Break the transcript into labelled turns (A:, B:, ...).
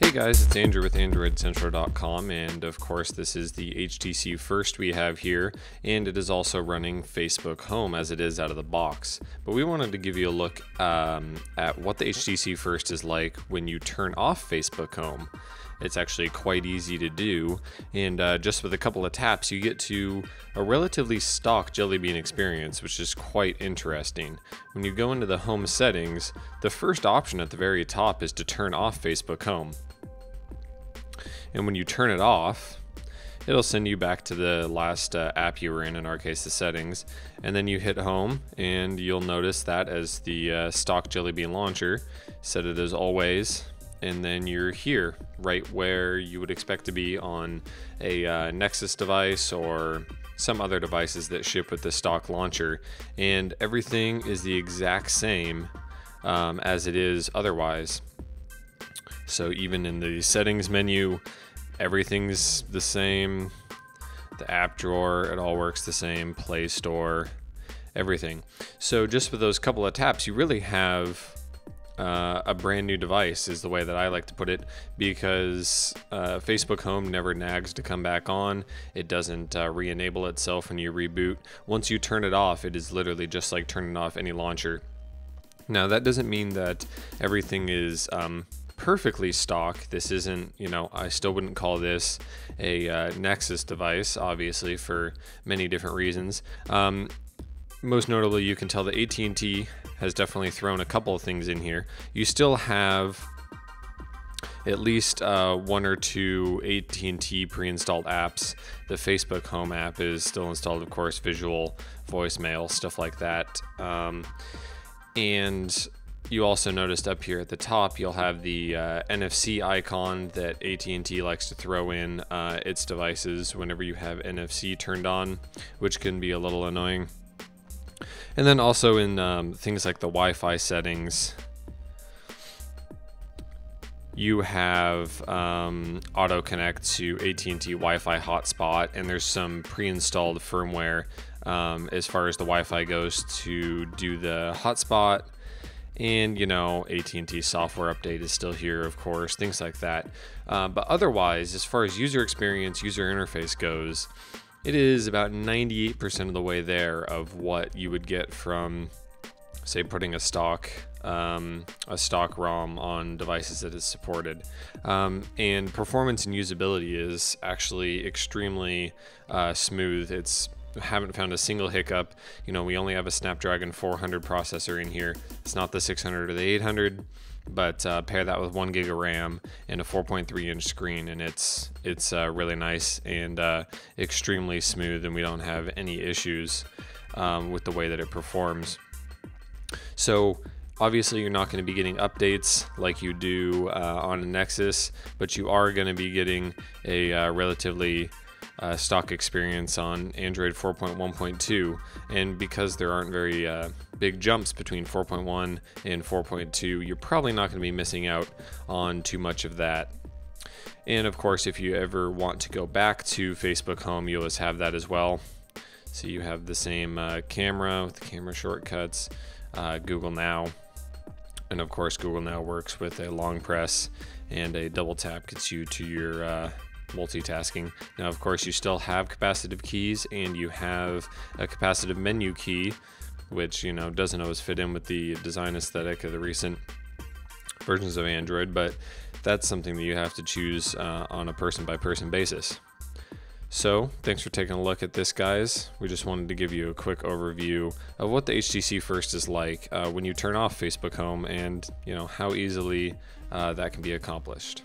A: Hey guys, it's Andrew with AndroidCentral.com, and of course this is the HTC First we have here, and it is also running Facebook Home as it is out of the box. But we wanted to give you a look at what the HTC First is like when you turn off Facebook Home. It's actually quite easy to do, and just with a couple of taps you get to a relatively stock Jelly Bean experience, which is quite interesting. When you go into the home settings, the first option at the very top is to turn off Facebook Home. And when you turn it off, it'll send you back to the last app you were in our case the settings, and then you hit home and you'll notice that as the stock Jelly Bean launcher, set it as always, and then you're here right where you would expect to be on a Nexus device or some other devices that ship with the stock launcher, and everything is the exact same as it is otherwise. So even in the settings menu, everything's the same. The app drawer, it all works the same. Play Store, everything. So just with those couple of taps, you really have a brand new device, is the way that I like to put it, because Facebook Home never nags to come back on. It doesn't re-enable itself when you reboot. Once you turn it off, it is literally just like turning off any launcher. Now that doesn't mean that everything is perfectly stock. This isn't, I still wouldn't call this a Nexus device, obviously, for many different reasons. Most notably, you can tell that AT&T has definitely thrown a couple of things in here. You still have at least one or two AT&T pre-installed apps. The Facebook Home app is still installed, of course, visual, voicemail, stuff like that. And you also noticed up here at the top, you'll have the NFC icon that AT&T likes to throw in its devices whenever you have NFC turned on, which can be a little annoying. And then also in things like the Wi-Fi settings, you have auto connect to AT&T Wi-Fi hotspot, and there's some pre-installed firmware as far as the Wi-Fi goes to do the hotspot. And AT&T software update is still here, of course, things like that. But otherwise, as far as user experience, user interface goes, it is about 98% of the way there of what you would get from, say, putting a stock ROM on devices that is supported. And performance and usability is actually extremely smooth. Haven't found a single hiccup. We only have a Snapdragon 400 processor in here. It's not the 600 or the 800, but pair that with 1 gig of RAM and a 4.3-inch screen, and it's really nice and extremely smooth, and we don't have any issues with the way that it performs. So obviously you're not going to be getting updates like you do on a Nexus, but you are going to be getting a relatively stock experience on Android 4.1.2, and because there aren't very big jumps between 4.1 and 4.2, you're probably not going to be missing out on too much of that. And of course, if you ever want to go back to Facebook Home, you always have that as well. So you have the same camera with the camera shortcuts, Google Now, and of course Google Now works with a long press, and a double tap gets you to your multitasking. Now, of course, you still have capacitive keys, and you have a capacitive menu key, which doesn't always fit in with the design aesthetic of the recent versions of Android, but that's something that you have to choose on a person-by-person basis. So thanks for taking a look at this, guys. We just wanted to give you a quick overview of what the HTC First is like when you turn off Facebook Home, and how easily that can be accomplished.